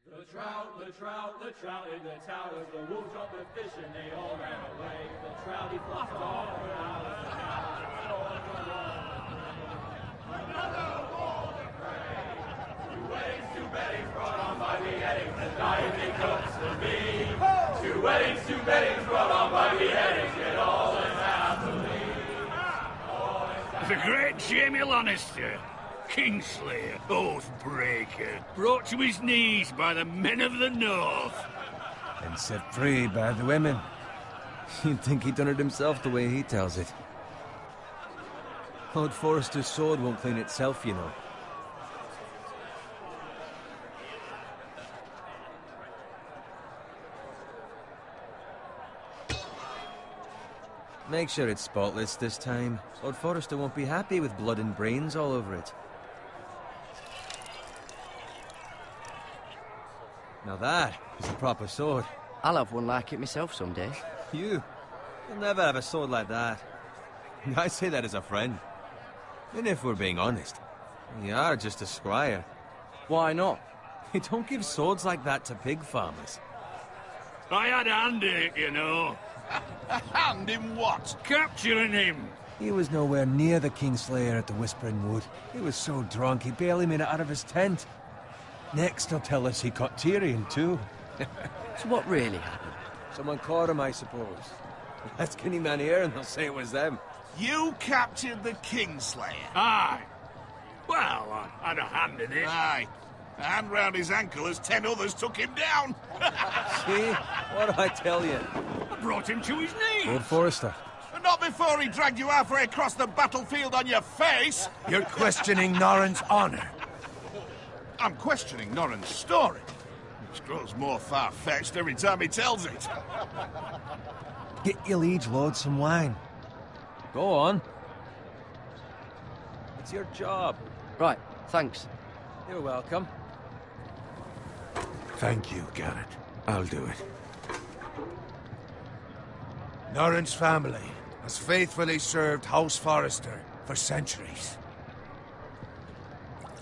The trout in the towers, the wolves dropped the fish and they all ran away. The trout he flopped off for hours and hours. Another war to pray. Two weddings brought on by beheadings, and diving cooks to me. Two weddings brought on by beheadings, yet all is happily. The great Jamie Lannister, Kingslayer, Oathbreaker, brought to his knees by the men of the North. And set free by the women. You'd think he'd done it himself the way he tells it. Lord Forrester's sword won't clean itself, you know. Make sure it's spotless this time. Lord Forrester won't be happy with blood and brains all over it. Now that is a proper sword. I'll have one like it myself someday. You'll never have a sword like that. I say that as a friend. And if we're being honest, you are just a squire. Why not? You don't give swords like that to pig farmers. I had a hand in it, you know. A hand in what? Capturing him. He was nowhere near the Kingslayer at the Whispering Wood. He was so drunk he barely made it out of his tent. Next he'll tell us he caught Tyrion too. So what really happened? Someone caught him, I suppose. Ask any man here and they'll say it was them. You captured the Kingslayer? Aye. Well, I had a hand in it. Aye. A hand round his ankle as 10 others took him down. See? What did I tell you? I brought him to his knees. Lord Forrester. Not before he dragged you halfway across the battlefield on your face. You're questioning Norrin's honor. I'm questioning Norrin's story, which grows more far-fetched every time he tells it. Get your liege lord some wine. Go on. It's your job. Right, thanks. You're welcome. Thank you, Garrett. I'll do it. Norrin's family has faithfully served House Forrester for centuries.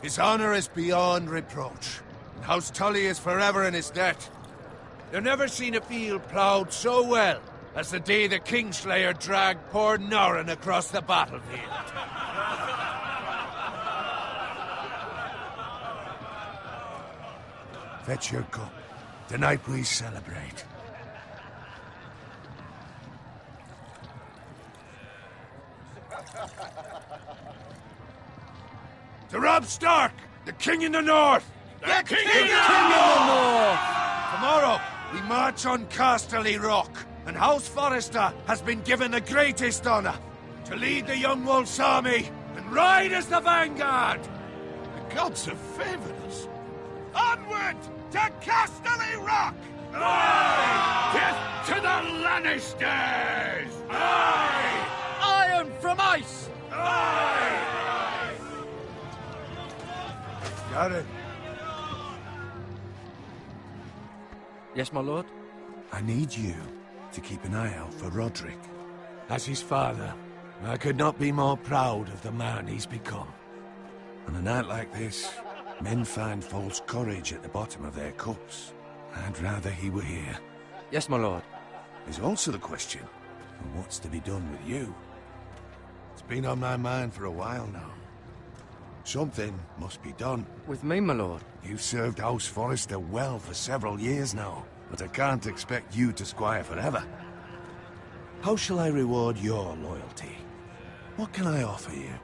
His honor is beyond reproach, and House Tully is forever in his debt. They've never seen a field ploughed so well as the day the Kingslayer dragged poor Norrin across the battlefield. Fetch your cup. Tonight we celebrate. To Robb Stark, the King in the North! The King in the North! Tomorrow, we march on Casterly Rock, and House Forrester has been given the greatest honor to lead the Young Wolf's army and ride as the vanguard! The gods have favored us. Onward to Casterly Rock! Death to the Lannisters! Aye! Iron from ice! Aye! Got it. Yes, my lord? I need you to keep an eye out for Roderick. As his father, I could not be more proud of the man he's become. On a night like this, men find false courage at the bottom of their cups. I'd rather he were here. Yes, my lord. There's also the question of what's to be done with you. It's been on my mind for a while now. Something must be done. With me, my lord? You've served House Forrester well for several years now, but I can't expect you to squire forever. How shall I reward your loyalty? What can I offer you?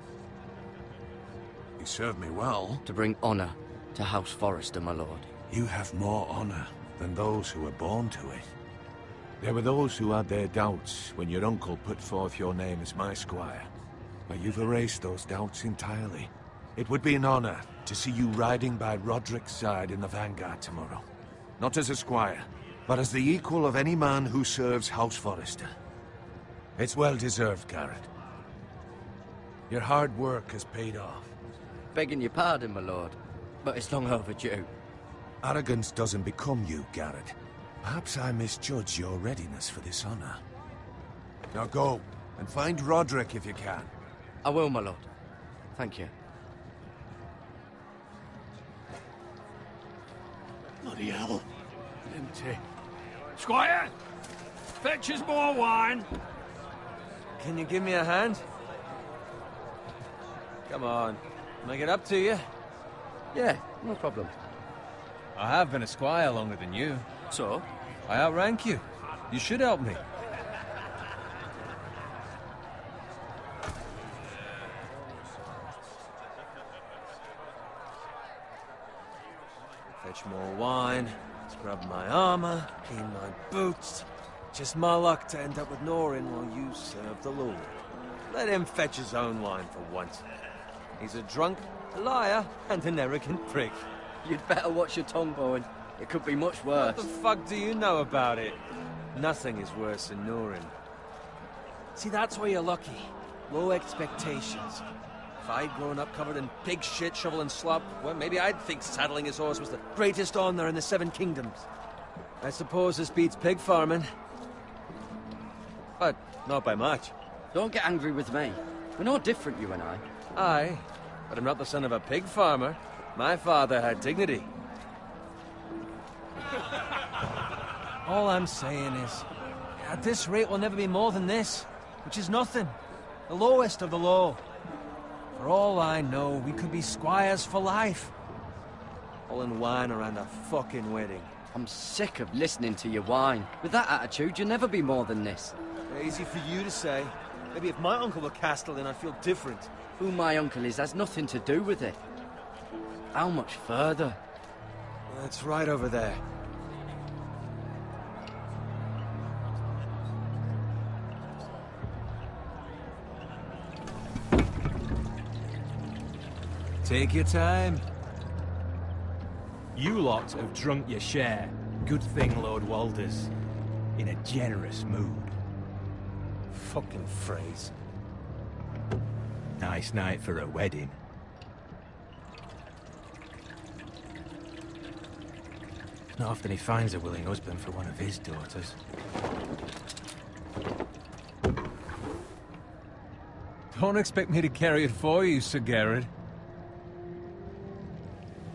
You served me well. To bring honor to House Forrester, my lord. You have more honor than those who were born to it. There were those who had their doubts when your uncle put forth your name as my squire. But you've erased those doubts entirely. It would be an honor to see you riding by Roderick's side in the vanguard tomorrow. Not as a squire, but as the equal of any man who serves House Forrester. It's well deserved, Garrett. Your hard work has paid off. Begging your pardon, my lord, but it's long overdue. Arrogance doesn't become you, Garrett. Perhaps I misjudge your readiness for this honor. Now go, and find Roderick if you can. I will, my lord. Thank you. Bloody Bloody hell. Empty. Squire! Fetch us more wine. Can you give me a hand? Come on. Make it up to you. Yeah, no problem. I have been a squire longer than you. So? I outrank you. You should help me. Fetch more wine, scrub my armor, clean my boots. Just my luck to end up with Norin while you serve the Lord. Let him fetch his own wine for once. He's a drunk, a liar, and an arrogant prick. You'd better watch your tongue, Bowen. It could be much worse. What the fuck do you know about it? Nothing is worse than Norin. See, that's where you're lucky. Low expectations. If I'd grown up covered in pig shit, shovel and slop, well, maybe I'd think saddling his horse was the greatest honor in the Seven Kingdoms. I suppose this beats pig farming. But not by much. Don't get angry with me. We're no different, you and I. Aye, but I'm not the son of a pig farmer. My father had dignity. All I'm saying is, at this rate we'll never be more than this, which is nothing. The lowest of the low. For all I know, we could be squires for life. All in wine around a fucking wedding. I'm sick of listening to your whine. With that attitude, you'll never be more than this. Easy for you to say. Maybe if my uncle were Castellan, I'd feel different. Who my uncle is has nothing to do with it. How much further? It's right over there. Take your time. You lot have drunk your share. Good thing Lord Walder's in a generous mood. Fucking phrase. Nice night for a wedding. Not often he finds a willing husband for one of his daughters. Don't expect me to carry it for you, Sir Garrett.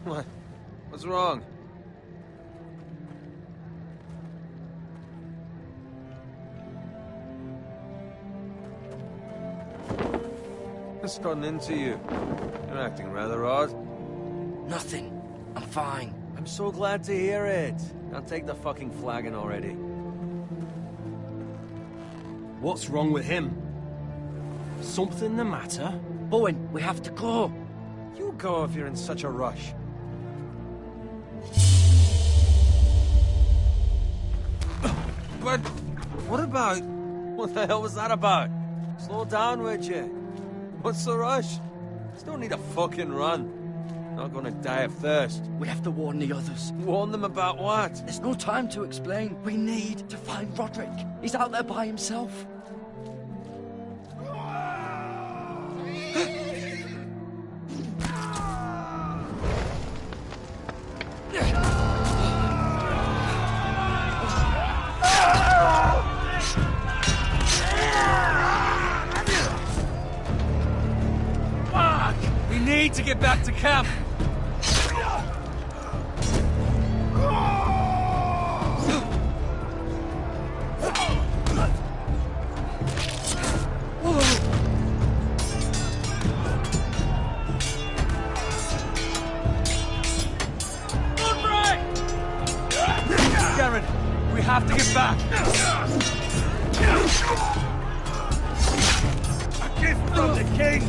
What? What's wrong? What's gotten into you? You're acting rather odd. Nothing. I'm fine. I'm so glad to hear it. Now take the fucking flagon already. What's wrong with him? Something the matter? Bowen, we have to go. You go if you're in such a rush. But what about... What the hell was that about? Slow down, would you? What's the rush? Just don't need a fucking run. Not gonna die of thirst. We have to warn the others. Warn them about what? There's no time to explain. We need to find Roderick. He's out there by himself. We need to get back to camp. Garrett, we have to get back. A gift from the king.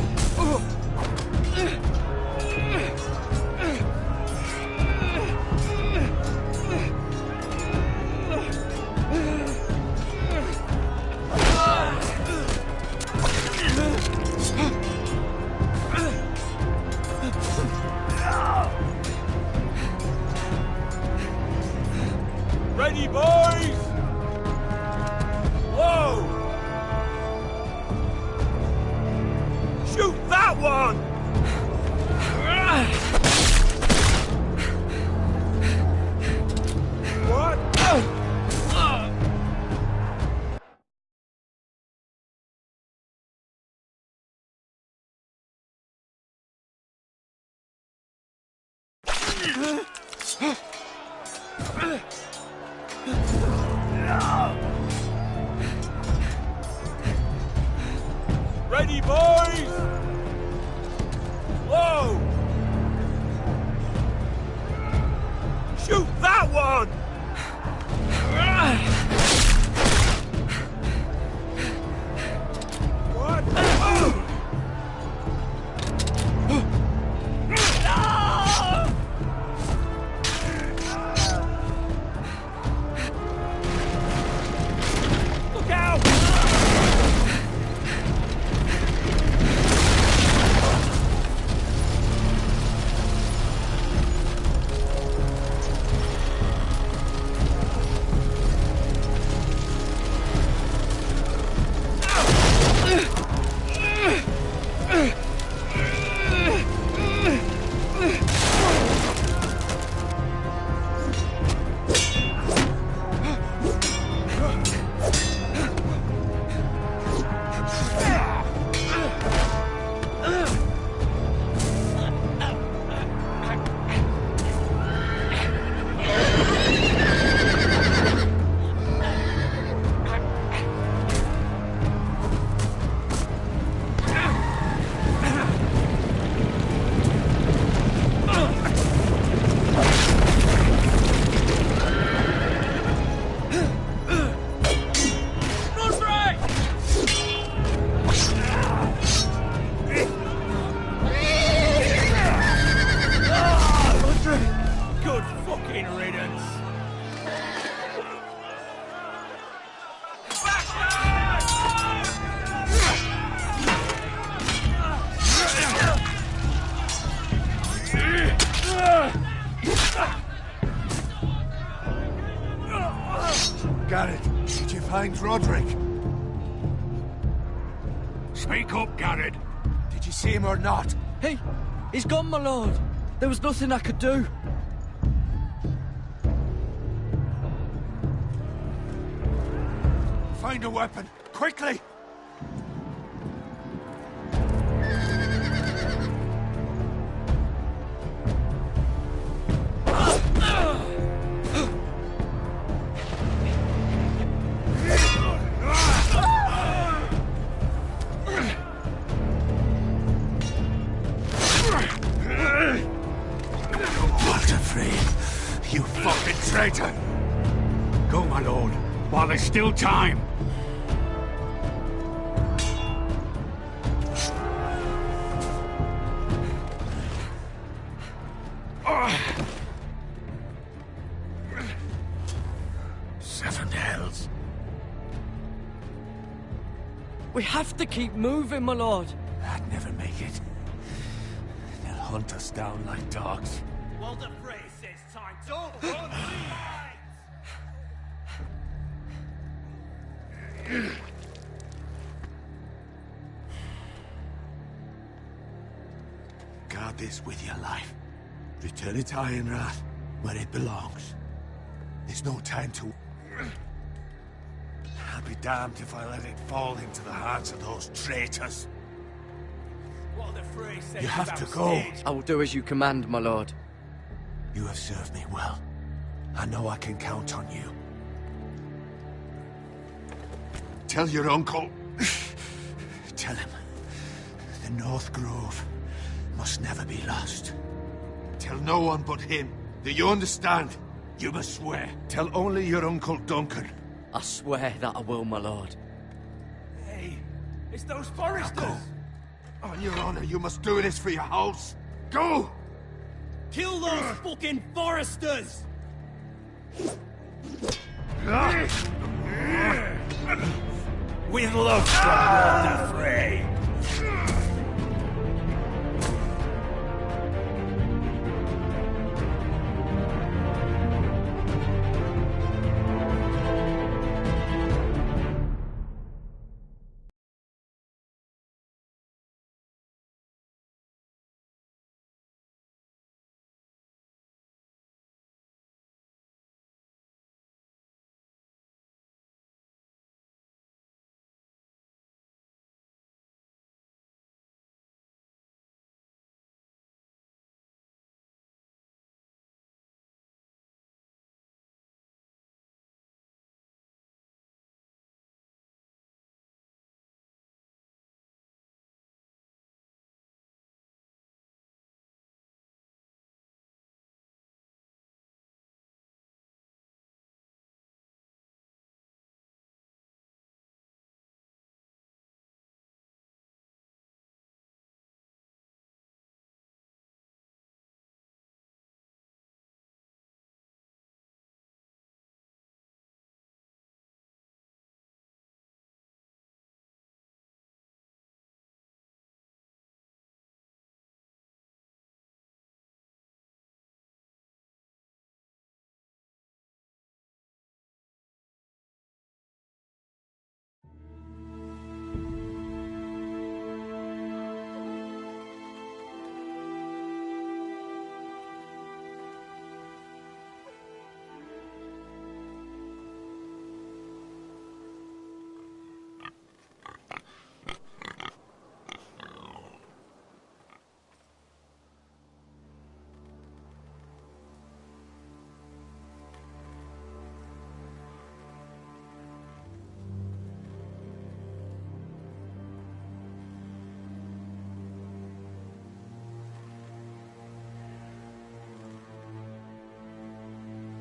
Ready, boys? Whoa! Shoot that one! What? Ready, boys? Whoa! Shoot that one! What? Look out! Good fucking riddance. Garrett, did you find Roderick? Speak up, Garrett. Did you see him or not? Hey, he's gone, my lord. There was nothing I could do. Find a weapon, quickly! You fucking traitor! Go, my lord, while there's still time. Seven hells. We have to keep moving, my lord. I'd never make it. They'll hunt us down like dogs. Walter Frey says time. Don't run, Guard this with your life. Return it to Ironrath, where it belongs. There's no time to... I'll be damned if I let it fall into the hands of those traitors. Walter Frey says You have to go. I will do as you command, my lord. You have served me well. I know I can count on you. Tell your uncle... Tell him. The North Grove must never be lost. Tell no one but him. Do you understand? You must swear. Tell only your Uncle Duncan. I swear that I will, my lord. Hey, it's those Now foresters. go. On your honor, you must do this for your house. Go! Kill those fucking foresters. With love from Walter Frey.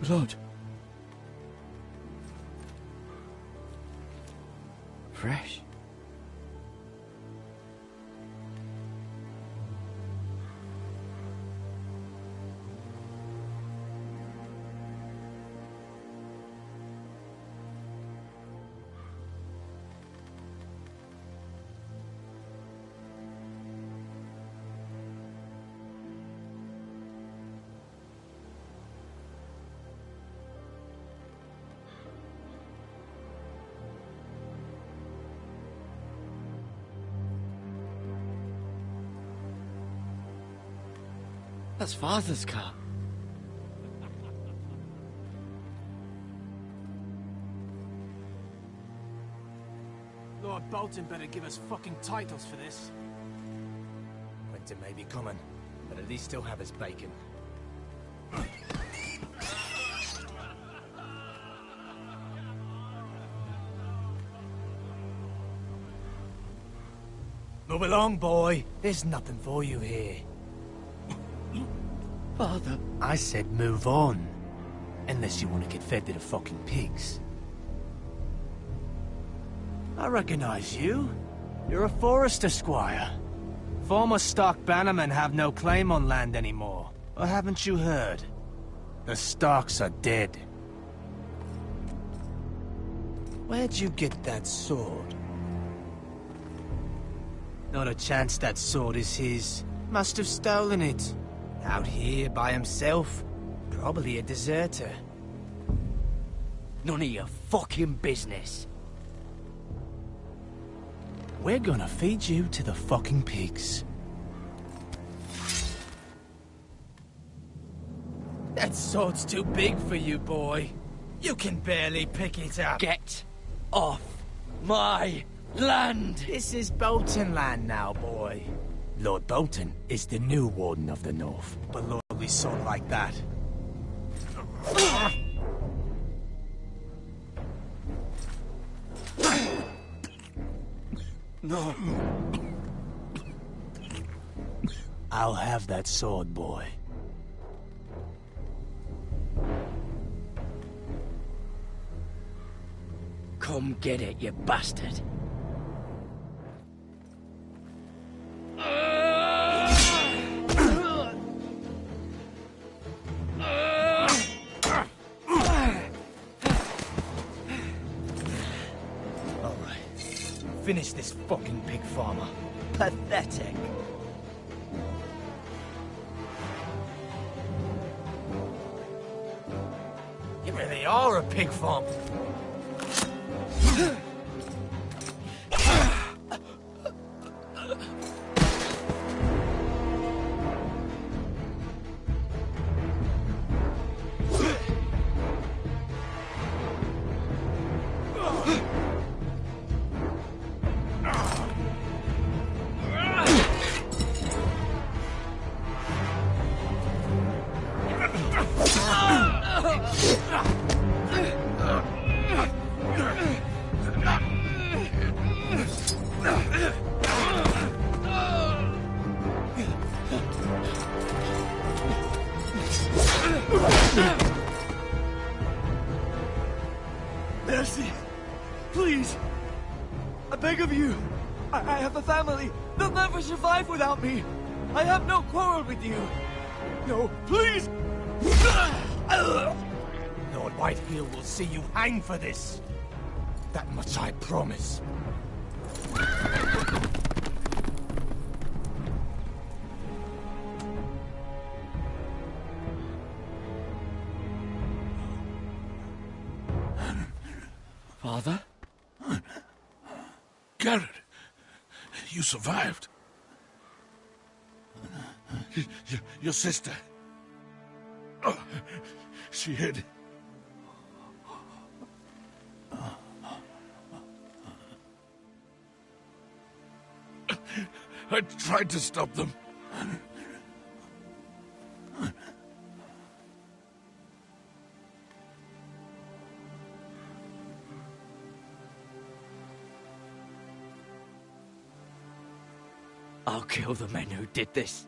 Blood. Fresh. That's Father's car. Lord Bolton better give us fucking titles for this. Winter may be coming, but at least he'll have his bacon. Move along, boy. There's nothing for you here. Father. I said move on. Unless you want to get fed to the fucking pigs. I recognize you. You're a Forester squire. Former Stark bannermen have no claim on land anymore. Or haven't you heard? The Starks are dead. Where'd you get that sword? Not a chance that sword is his. Must have stolen it. Out here by himself. Probably a deserter. None of your fucking business. We're gonna feed you to the fucking pigs. That sword's too big for you, boy. You can barely pick it up. Get off my land! This is Bolton land now, boy. Lord Bolton is the new Warden of the North. But lordly sword like that. No. I'll have that sword, boy. Come get it, you bastard. Finish this fucking pig farmer. Pathetic. You really are a pig farmer. Mercy! Please! I beg of you! I have a family! They'll never survive without me! I have no quarrel with you! No, please! Lord Whitehill will see you hang for this. That much I promise. Father? Garrett, you survived. Your sister. Oh, she hid. I tried to stop them. I'll kill the men who did this.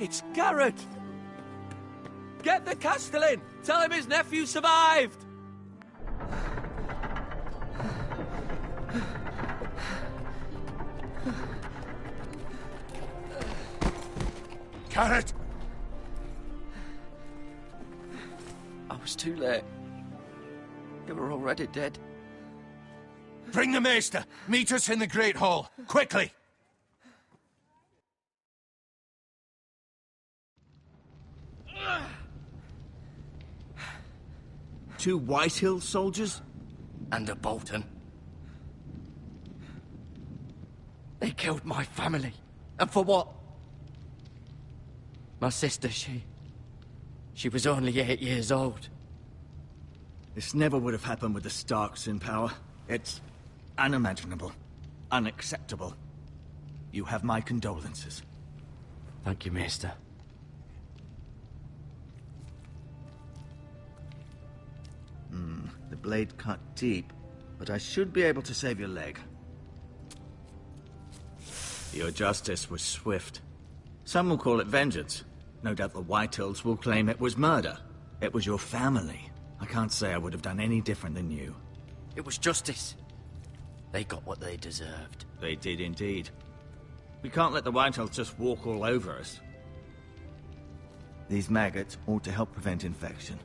It's Garrett! Get the Castellan! Tell him his nephew survived! Garrett! I was too late. You were already dead. Bring the maester! Meet us in the Great Hall! Quickly! Two Whitehill soldiers? And a Bolton. They killed my family. And for what? My sister, she was only 8 years old. This never would have happened with the Starks in power. It's unimaginable. Unacceptable. You have my condolences. Thank you, Maester. The blade cut deep, but I should be able to save your leg. Your justice was swift. Some will call it vengeance. No doubt the Whitehills will claim it was murder. It was your family. I can't say I would have done any different than you. It was justice. They got what they deserved. They did indeed. We can't let the Whitehills just walk all over us. These maggots ought to help prevent infection.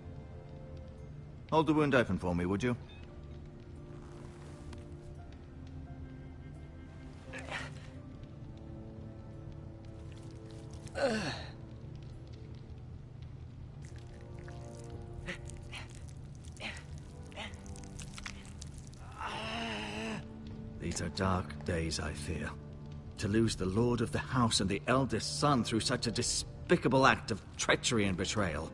Hold the wound open for me, would you? These are dark days, I fear. To lose the lord of the house and the eldest son through such a despicable act of treachery and betrayal.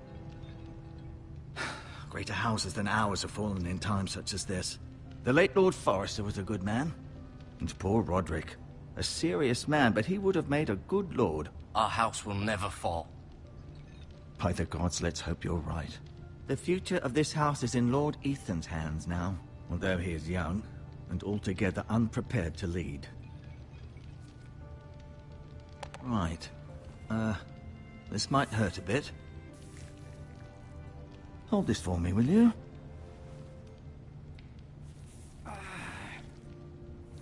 Greater houses than ours have fallen in times such as this. The late Lord Forrester was a good man. And poor Roderick. A serious man, but he would have made a good lord. Our house will never fall. By the gods, let's hope you're right. The future of this house is in Lord Ethan's hands now, although he is young and altogether unprepared to lead. Right. This might hurt a bit. Hold this for me, will you? I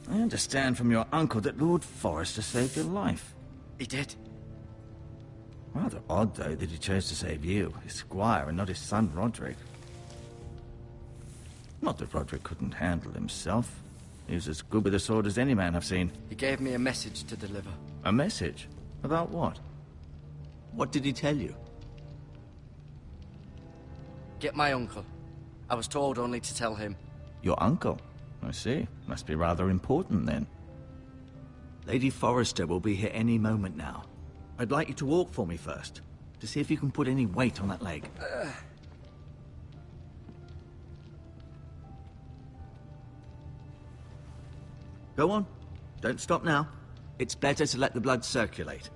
understand from your uncle that Lord Forrester saved your life. He did. Rather odd, though, that he chose to save you, his squire, and not his son Roderick. Not that Roderick couldn't handle himself. He was as good with a sword as any man I've seen. He gave me a message to deliver. A message? About what? What did he tell you? Get my uncle. I was told only to tell him. Your uncle? I see. Must be rather important, then. Lady Forrester will be here any moment now. I'd like you to walk for me first, to see if you can put any weight on that leg. Go on. Don't stop now. It's better to let the blood circulate.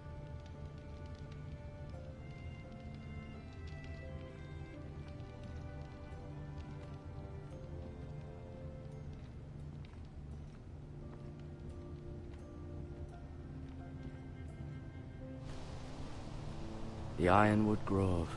The Ironwood Grove.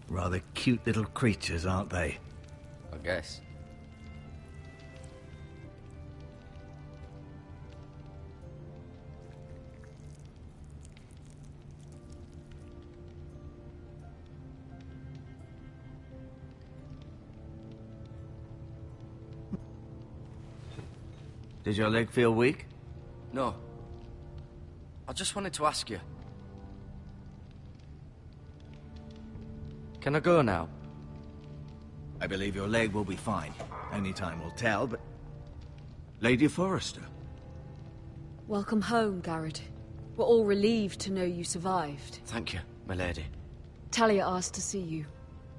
Rather cute little creatures, aren't they? I guess. Did your leg feel weak? No. I just wanted to ask you. Can I go now? I believe your leg will be fine. Only time will tell, but... Lady Forrester. Welcome home, Garrett. We're all relieved to know you survived. Thank you, my lady. Talia asked to see you.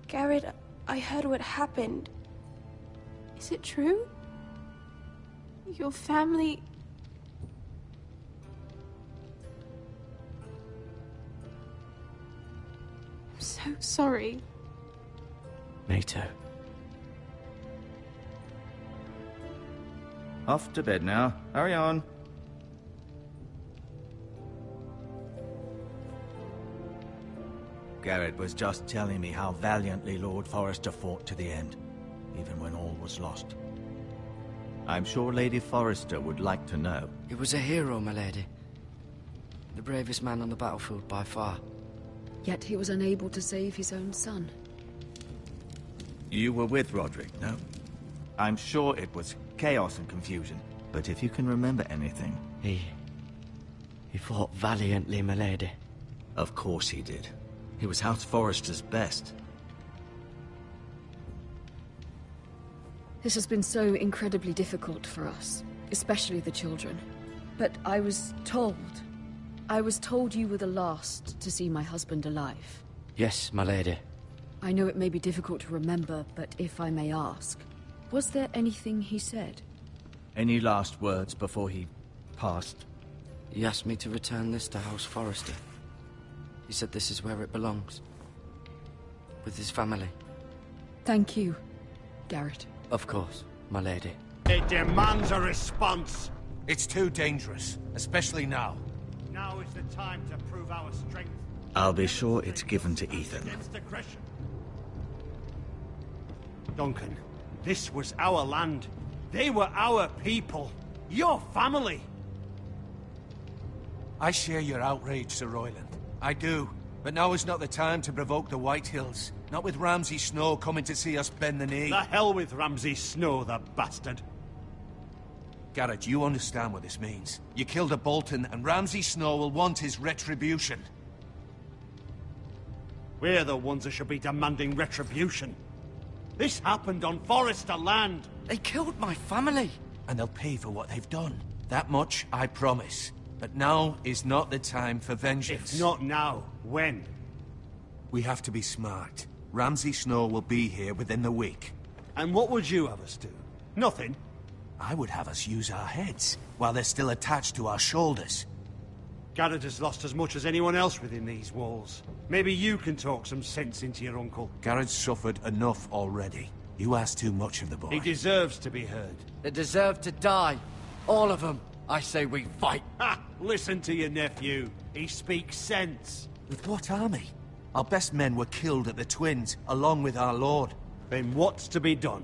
Garrett, I heard what happened. Is it true? Your family... I'm so sorry. Me too. Off to bed now. Hurry on. Garrett was just telling me how valiantly Lord Forrester fought to the end, even when all was lost. I'm sure Lady Forrester would like to know. He was a hero, my lady. The bravest man on the battlefield by far. Yet he was unable to save his own son. You were with Roderick, no? I'm sure it was chaos and confusion, but if you can remember anything... He fought valiantly, my lady. Of course he did. He was House Forrester's best. This has been so incredibly difficult for us, especially the children. But I was told you were the last to see my husband alive. Yes, my lady. I know it may be difficult to remember, but if I may ask, was there anything he said? Any last words before he passed? He asked me to return this to House Forrester. He said this is where it belongs. With his family. Thank you, Garrett. Of course, my lady. It demands a response. It's too dangerous, especially now. Now is the time to prove our strength. I'll be sure it's given to Ethan. Against aggression. Duncan, this was our land. They were our people. Your family. I share your outrage, Sir Royland. I do. But now is not the time to provoke the White Hills. Not with Ramsay Snow coming to see us bend the knee. The hell with Ramsay Snow, the bastard. Garrett, you understand what this means. You killed a Bolton, and Ramsay Snow will want his retribution. We're the ones that should be demanding retribution. This happened on Forrester land. They killed my family. And they'll pay for what they've done. That much, I promise. But now is not the time for vengeance. If not now, when? We have to be smart. Ramsay Snow will be here within the week. And what would you have us do? Nothing? I would have us use our heads, while they're still attached to our shoulders. Garrett has lost as much as anyone else within these walls. Maybe you can talk some sense into your uncle. Garrett's suffered enough already. You ask too much of the boy. He deserves to be heard. They deserve to die. All of them. I say we fight. Ha! Listen to your nephew. He speaks sense. With what army? Our best men were killed at the Twins, along with our lord. Then what's to be done?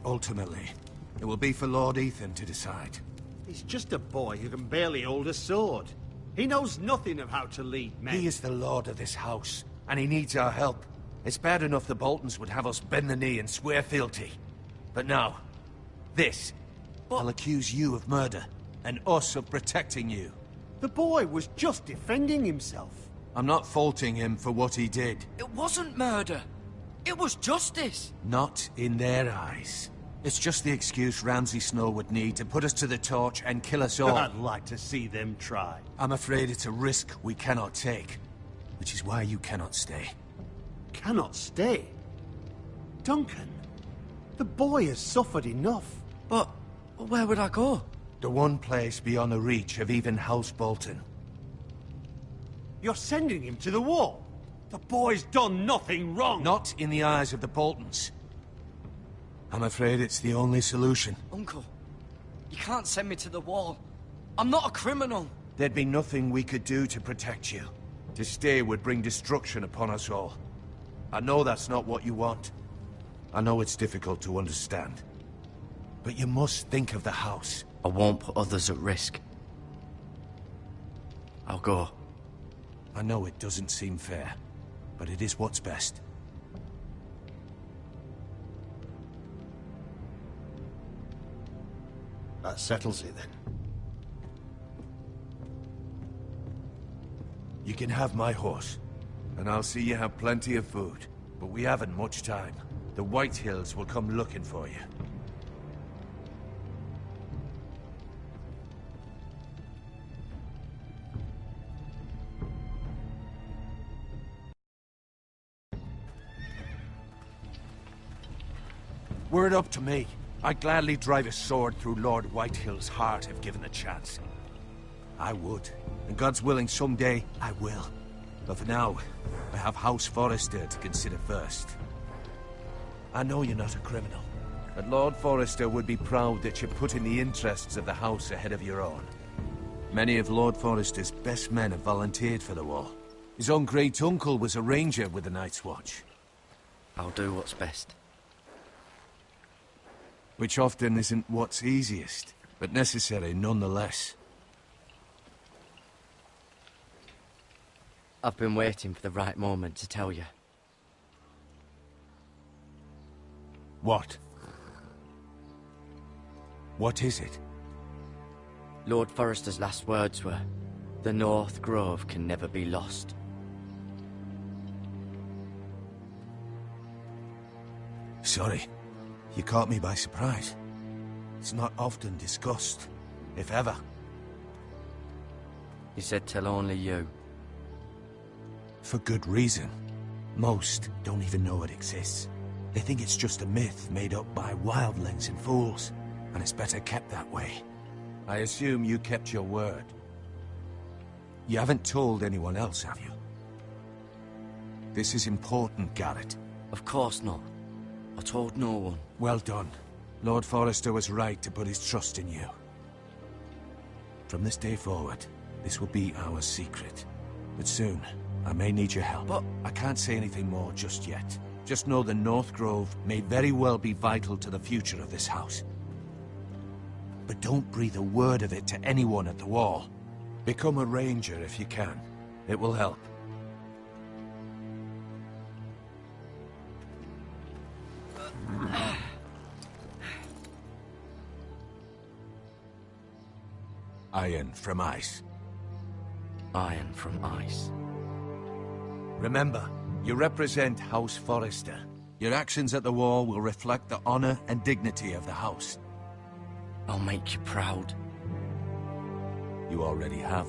Ultimately, it will be for Lord Ethan to decide. He's just a boy who can barely hold a sword. He knows nothing of how to lead men. He is the lord of this house, and he needs our help. It's bad enough the Boltons would have us bend the knee and swear fealty. But now, this. I'll accuse you of murder, and us of protecting you. The boy was just defending himself. I'm not faulting him for what he did. It wasn't murder. It was justice. Not in their eyes. It's just the excuse Ramsay Snow would need to put us to the torch and kill us all. I'd like to see them try. I'm afraid it's a risk we cannot take, which is why you cannot stay. Cannot stay? Duncan, the boy has suffered enough. But where would I go? The one place beyond the reach of even House Bolton. You're sending him to the wall? The boy's done nothing wrong. Not in the eyes of the Boltons. I'm afraid it's the only solution. Uncle, you can't send me to the wall. I'm not a criminal. There'd be nothing we could do to protect you. To stay would bring destruction upon us all. I know that's not what you want. I know it's difficult to understand. But you must think of the house. I won't put others at risk. I'll go. I know it doesn't seem fair, but it is what's best. That settles it then. You can have my horse. And I'll see you have plenty of food. But we haven't much time. The White Hills will come looking for you. Were it up to me, I'd gladly drive a sword through Lord Whitehill's heart if given the chance. I would. And God's willing, someday I will. But for now, I have House Forrester to consider first. I know you're not a criminal, but Lord Forrester would be proud that you're putting the interests of the house ahead of your own. Many of Lord Forrester's best men have volunteered for the war. His own great-uncle was a ranger with the Night's Watch. I'll do what's best. Which often isn't what's easiest, but necessary nonetheless. I've been waiting for the right moment to tell you. What? What is it? Lord Forrester's last words were, "The North Grove can never be lost." Sorry. You caught me by surprise. It's not often discussed, if ever. He said tell only you. For good reason. Most don't even know it exists. They think it's just a myth made up by wildlings and fools, and it's better kept that way. I assume you kept your word. You haven't told anyone else, have you? This is important, Garrett. Of course not. I told no one. Well done. Lord Forrester was right to put his trust in you. From this day forward, this will be our secret. But soon, I may need your help. But I can't say anything more just yet. Just know the North Grove may very well be vital to the future of this house. But don't breathe a word of it to anyone at the wall. Become a ranger if you can. It will help. Iron from ice. Iron from ice. Remember, you represent House Forrester. Your actions at the war will reflect the honor and dignity of the house. I'll make you proud. You already have.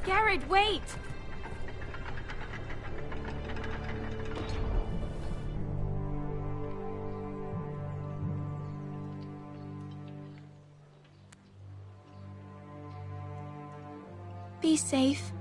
Garrett, wait! Be safe.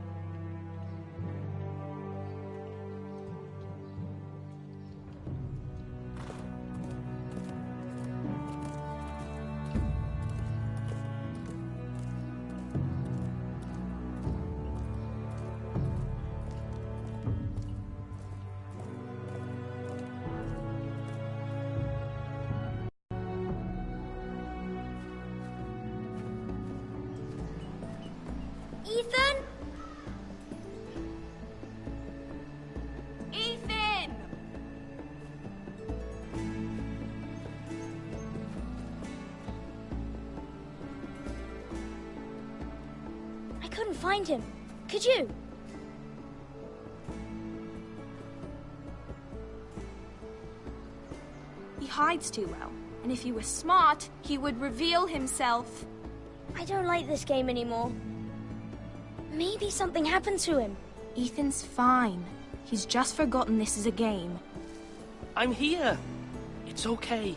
Ethan? Ethan! I couldn't find him. Could you? He hides too well, and if he were smart, he would reveal himself. I don't like this game anymore. Maybe something happened to him. Ethan's fine. He's just forgotten this is a game. I'm here. It's okay.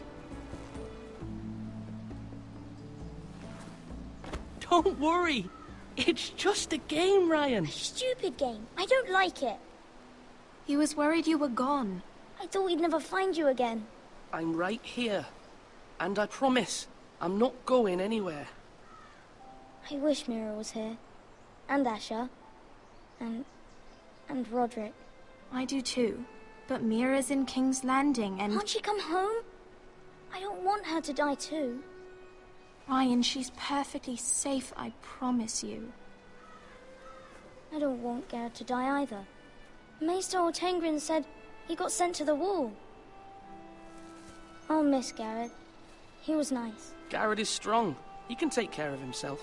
Don't worry. It's just a game, Ryan. A stupid game. I don't like it. He was worried you were gone. I thought we'd never find you again. I'm right here. And I promise, I'm not going anywhere. I wish Mira was here. And Asher. And Roderick. I do too. But Mira's in King's Landing and... Can't she come home? I don't want her to die too. Ryan, she's perfectly safe, I promise you. I don't want Garrett to die either. Maester Ortengrin said he got sent to the wall. I'll miss Garrett. He was nice. Garrett is strong. He can take care of himself.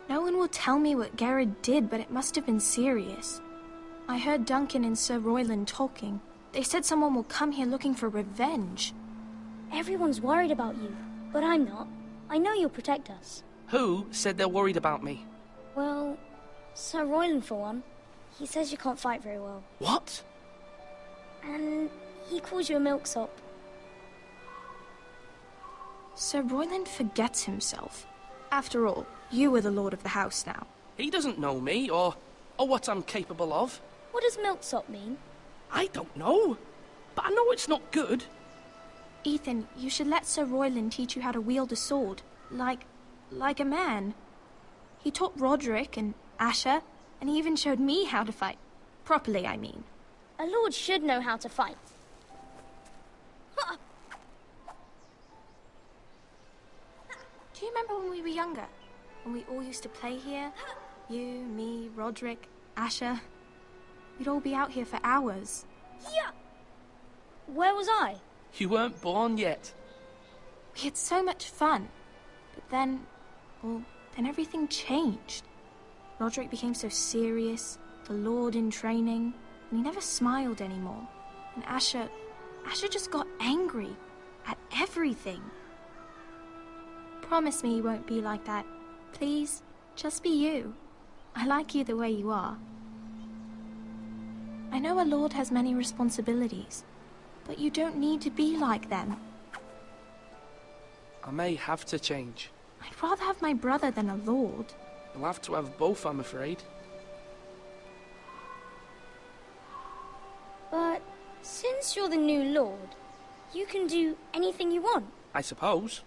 No one will tell me what Garrett did, but it must have been serious. I heard Duncan and Sir Royland talking. They said someone will come here looking for revenge. Everyone's worried about you, but I'm not. I know you'll protect us. Who said they're worried about me? Well, Sir Royland for one. He says you can't fight very well. What? And he calls you a milksop. Sir Royland forgets himself. After all, you are the lord of the house now. He doesn't know me, or what I'm capable of. What does milksop mean? I don't know, but I know it's not good. Ethan, you should let Sir Royland teach you how to wield a sword, like a man. He taught Roderick and Asher, and he even showed me how to fight. Properly, I mean. A lord should know how to fight. Do you remember when we were younger? When we all used to play here? You, me, Roderick, Asher. We'd all be out here for hours. Yeah. Where was I? You weren't born yet. We had so much fun. But then everything changed. Roderick became so serious, the lord in training, and he never smiled anymore. And Asher just got angry at everything. Promise me you won't be like that. Please, just be you. I like you the way you are. I know a lord has many responsibilities, but you don't need to be like them. I may have to change. I'd rather have my brother than a lord. You'll have to have both, I'm afraid. But since you're the new lord, you can do anything you want. I suppose.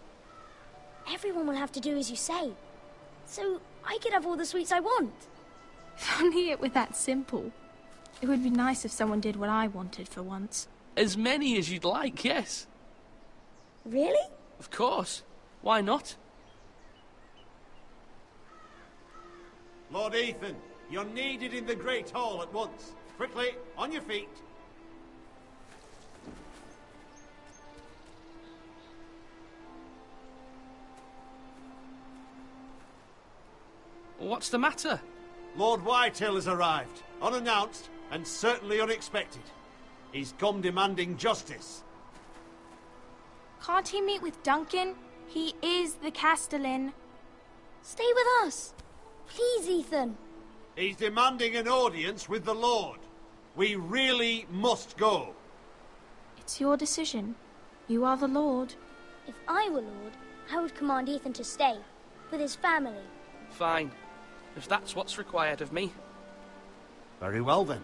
Everyone will have to do as you say. So I could have all the sweets I want. If only it were that simple. It would be nice if someone did what I wanted for once. As many as you'd like, yes. Really? Of course. Why not? Lord Ethan, you're needed in the Great Hall at once. Quickly, on your feet. What's the matter? Lord Whitehill has arrived, unannounced and certainly unexpected. He's come demanding justice. Can't he meet with Duncan? He is the Castellan. Stay with us. Please, Ethan. He's demanding an audience with the Lord. We really must go. It's your decision. You are the Lord. If I were Lord, I would command Ethan to stay, with his family. Fine. If that's what's required of me. Very well, then.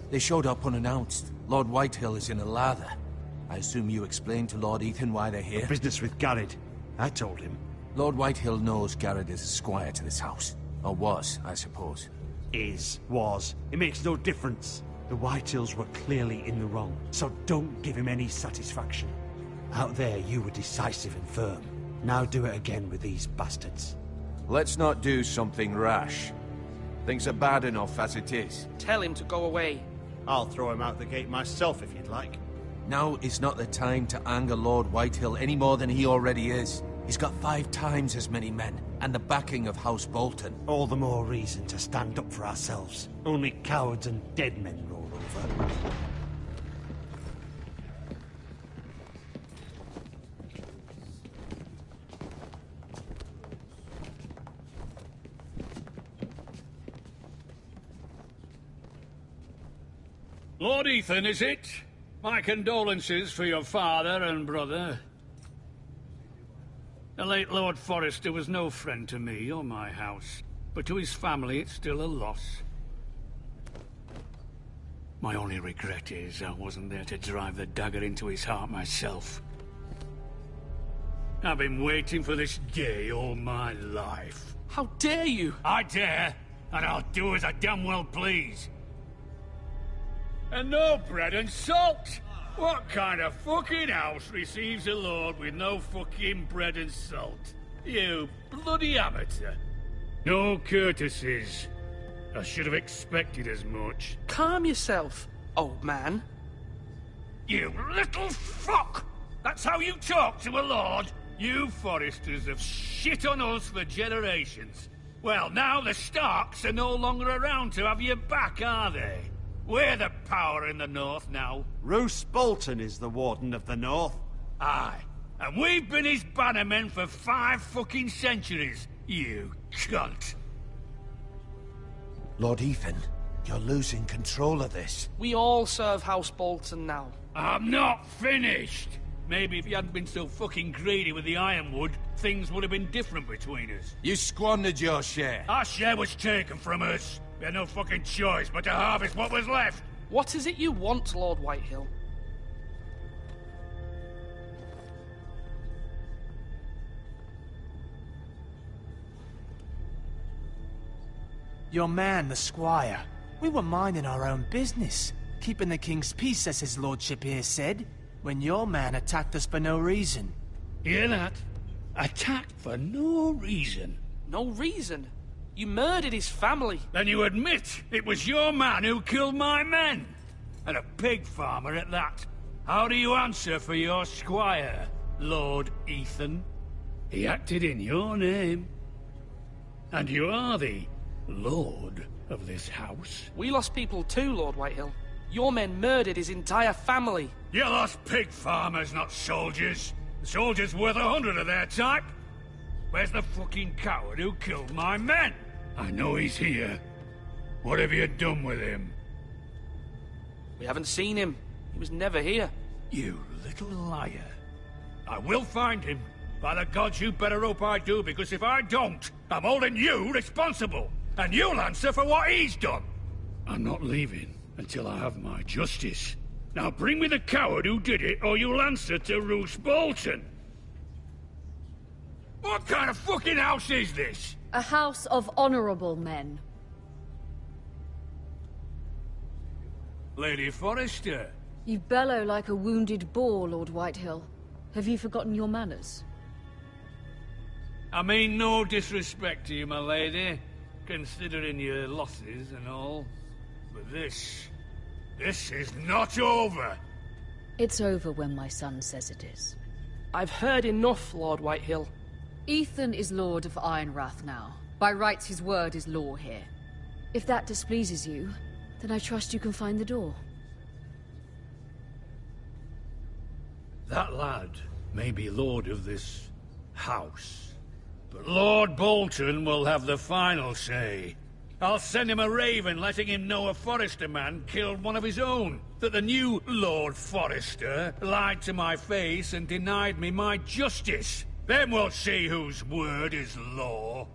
They showed up unannounced. Lord Whitehill is in a lather. I assume you explained to Lord Ethan why they're here? Business with Garrett. I told him. Lord Whitehill knows Garrett is a squire to this house. Or was, I suppose. Was. It makes no difference. The Whitehills were clearly in the wrong, so don't give him any satisfaction. Out there, you were decisive and firm. Now do it again with these bastards. Let's not do something rash. Things are bad enough as it is. Tell him to go away. I'll throw him out the gate myself if you'd like. Now is not the time to anger Lord Whitehill any more than he already is. He's got 5 times as many men, and the backing of House Bolton. All the more reason to stand up for ourselves. Only cowards and dead men roll over. Lord Ethan, is it? My condolences for your father and brother. The late Lord Forrester was no friend to me or my house, but to his family it's still a loss. My only regret is I wasn't there to drive the dagger into his heart myself. I've been waiting for this day all my life. How dare you? I dare, and I'll do as I damn well please. And no bread and salt! What kind of fucking house receives a lord with no fucking bread and salt? You bloody amateur. No courtesies. I should have expected as much. Calm yourself, old man. You little fuck! That's how you talk to a lord? You Foresters have shit on us for generations. Well, now the Starks are no longer around to have your back, are they? We're the power in the north now. Roose Bolton is the Warden of the North. Aye. And we've been his bannermen for 5 fucking centuries, you cunt. Lord Ethan, you're losing control of this. We all serve House Bolton now. I'm not finished. Maybe if you hadn't been so fucking greedy with the ironwood, things would have been different between us. You squandered your share. Our share was taken from us. We had no fucking choice but to harvest what was left. What is it you want, Lord Whitehill? Your man, the squire. We were minding our own business, keeping the king's peace, as his lordship here said, when your man attacked us for no reason. Hear that? Attacked for no reason. No reason? You murdered his family. Then you admit it was your man who killed my men. And a pig farmer at that. How do you answer for your squire, Lord Ethan? He acted in your name. And you are the lord of this house. We lost people too, Lord Whitehill. Your men murdered his entire family. You lost pig farmers, not soldiers. The soldiers worth 100 of their type. Where's the fucking coward who killed my men? I know he's here. What have you done with him? We haven't seen him. He was never here. You little liar. I will find him. By the gods, you better hope I do, because if I don't, I'm holding you responsible. And you'll answer for what he's done. I'm not leaving until I have my justice. Now bring me the coward who did it, or you'll answer to Roose Bolton. What kind of fucking house is this? A house of honorable men. Lady Forrester. You bellow like a wounded boar, Lord Whitehill. Have you forgotten your manners? I mean no disrespect to you, my lady, considering your losses and all. But this is not over. It's over when my son says it is. I've heard enough, Lord Whitehill. Ethan is Lord of Ironrath now. By rights, his word is law here. If that displeases you, then I trust you can find the door. That lad may be lord of this house, but Lord Bolton will have the final say. I'll send him a raven letting him know a Forrester man killed one of his own, that the new Lord Forrester lied to my face and denied me my justice. Then we'll see whose word is law.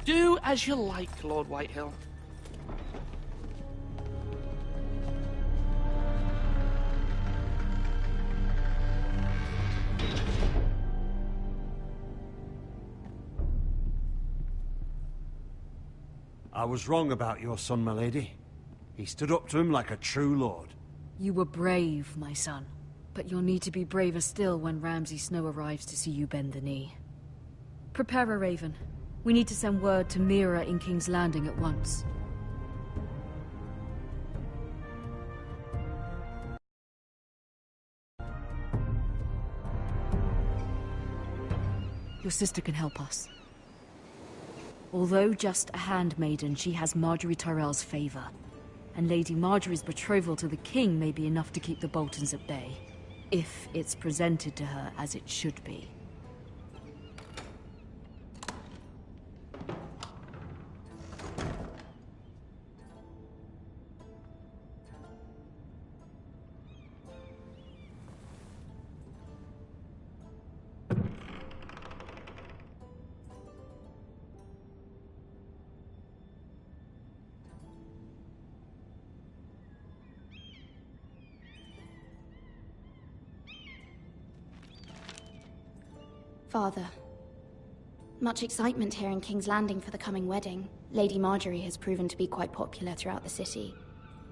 Do as you like, Lord Whitehill. I was wrong about your son, my lady. He stood up to him like a true lord. You were brave, my son. But you'll need to be braver still when Ramsay Snow arrives to see you bend the knee. Prepare a raven. We need to send word to Mira in King's Landing at once. Your sister can help us. Although just a handmaiden, she has Marjorie Tyrell's favor. And Lady Marjorie's betrothal to the king may be enough to keep the Boltons at bay. If it's presented to her as it should be. Father, much excitement here in King's Landing for the coming wedding. Lady Marjorie has proven to be quite popular throughout the city.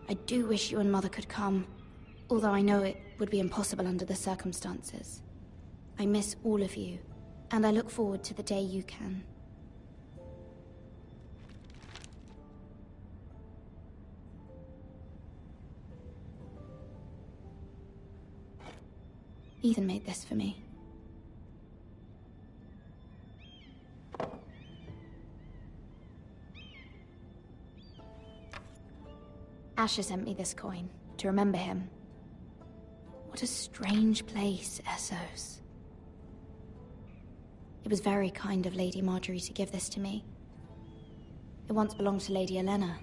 I do wish you and Mother could come, although I know it would be impossible under the circumstances. I miss all of you, and I look forward to the day you can. Ethan made this for me. Asher sent me this coin, to remember him. What a strange place, Essos. It was very kind of Lady Marjorie to give this to me. It once belonged to Lady Elena,